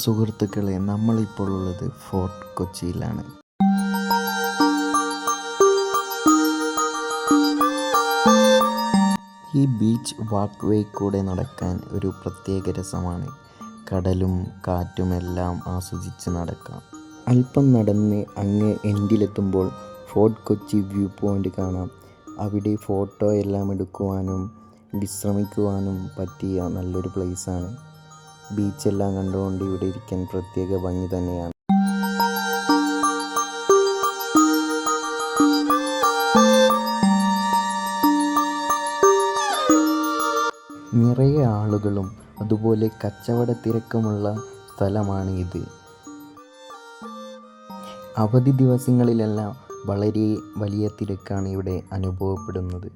സുഹൃത്തുക്കളെ, നമ്മളിപ്പോൾ ഉള്ളത് ഫോർട്ട് കൊച്ചിയിലാണ്. ഈ ബീച്ച് വാക്ക് വേ കൂടെ നടക്കാൻ ഒരു പ്രത്യേക രസമാണ്. കടലും കാറ്റുമെല്ലാം ആസ്വദിച്ച് നടക്കാം. അല്പം നടന്ന് അങ്ങ് എൻഡിലെത്തുമ്പോൾ ഫോർട്ട് കൊച്ചി വ്യൂ പോയിൻ്റ് കാണാം. അവിടെ ഫോട്ടോ എല്ലാം എടുക്കുവാനും വിശ്രമിക്കുവാനും പറ്റിയ നല്ലൊരു പ്ലേസാണ്. ബീച്ചെല്ലാം കണ്ടുകൊണ്ട് ഇവിടെ ഇരിക്കാൻ പ്രത്യേക ഭംഗി തന്നെയാണ്. നിറയെ ആളുകളും അതുപോലെ കച്ചവട തിരക്കുമുള്ള സ്ഥലമാണ് ഇത്. അവധി ദിവസങ്ങളിലെല്ലാം വളരെ വലിയ തിരക്കാണ് ഇവിടെ അനുഭവപ്പെടുന്നത്.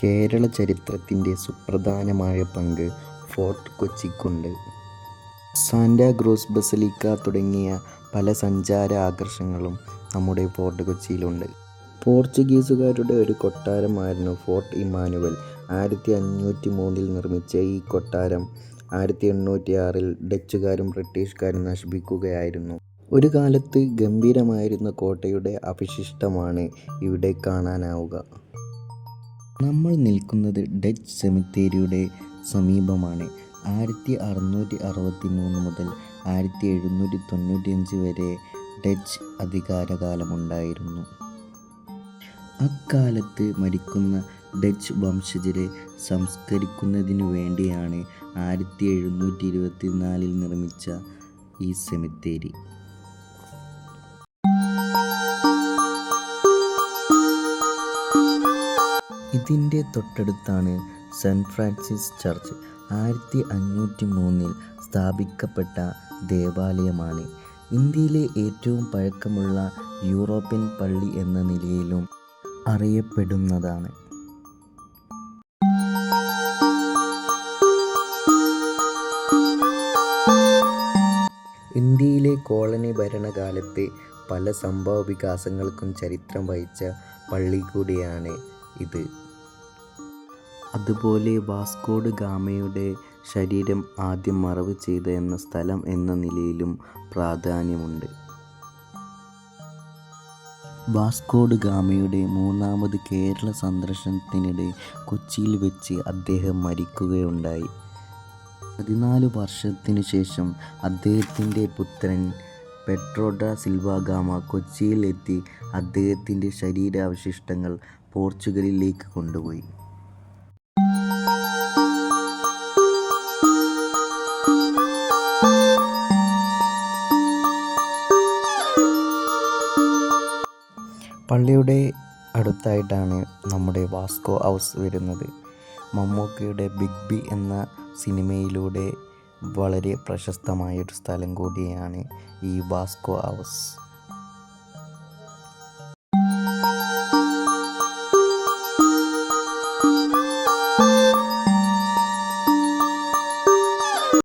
കേരള ചരിത്രത്തിൻ്റെ സുപ്രധാനമായ പങ്ക് ഫോർട്ട് കൊച്ചിക്കുണ്ട്. സാന്റാക്രൂസ് ബസലിക്ക തുടങ്ങിയ പല സഞ്ചാര ആകർഷണങ്ങളും നമ്മുടെ ഫോർട്ട് കൊച്ചിയിലുണ്ട്. പോർച്ചുഗീസുകാരുടെ ഒരു കൊട്ടാരമായിരുന്നു ഫോർട്ട് ഇമ്മാനുവൽ. 1503 നിർമ്മിച്ച ഈ കൊട്ടാരം 1806 ഡച്ചുകാരും ബ്രിട്ടീഷുകാരും നശിപ്പിക്കുകയായിരുന്നു. ഒരു കാലത്ത് ഗംഭീരമായിരുന്ന കോട്ടയുടെ അവശിഷ്ടമാണ് ഇവിടെ കാണാനാവുക. നമ്മൾ നിൽക്കുന്നത് ഡച്ച് സെമിത്തേരിയുടെ സമീപമാണ്. 1663 മുതൽ 1795 വരെ ഡച്ച് അധികാരകാലമുണ്ടായിരുന്നു. അക്കാലത്ത് മരിക്കുന്ന ഡച്ച് വംശജരെ സംസ്കരിക്കുന്നതിനു വേണ്ടിയാണ് 1724 നിർമ്മിച്ച ഈ സെമിത്തേരി. ഇതിൻ്റെ തൊട്ടടുത്താണ് സെൻറ്റ് ഫ്രാൻസിസ് ചർച്ച്. 1503 സ്ഥാപിക്കപ്പെട്ട ദേവാലയമാണ്. ഇന്ത്യയിലെ ഏറ്റവും പഴക്കമുള്ള യൂറോപ്യൻ പള്ളി എന്ന നിലയിലും അറിയപ്പെടുന്നതാണ്. ഇന്ത്യയിലെ കോളനി ഭരണകാലത്ത് പല സംഭവ വികാസങ്ങൾക്കും ചരിത്രം വഹിച്ച പള്ളി കൂടിയാണ് ഇത്. അതുപോലെ വാസ്കോഡ ഗാമയുടെ ശരീരം ആദ്യം മറവ് ചെയ്ത എന്ന സ്ഥലം എന്ന നിലയിലും പ്രാധാന്യമുണ്ട്. വാസ്കോഡ ഗാമയുടെ മൂന്നാമത് കേരള സന്ദർശനത്തിനിടെ കൊച്ചിയിൽ വെച്ച് അദ്ദേഹം മരിക്കുകയുണ്ടായി. 14 വർഷത്തിനു ശേഷം അദ്ദേഹത്തിൻ്റെ പുത്രൻ പെഡ്രോ ഡ സിൽവ ഗാമ കൊച്ചിയിൽ എത്തി അദ്ദേഹത്തിൻ്റെ ശരീരാവശിഷ്ടങ്ങൾ പോർച്ചുഗലിലേക്ക് കൊണ്ടുപോയി. പള്ളിയുടെ അടുത്തായിട്ടാണ് നമ്മുടെ വാസ്കോ ഹൗസ് വരുന്നത്. മമ്മൂക്കയുടെ ബിഗ് ബി എന്ന സിനിമയിലൂടെ വളരെ പ്രശസ്തമായൊരു സ്ഥലം കൂടിയാണ് ഈ വാസ്കോ ഹൗസ്.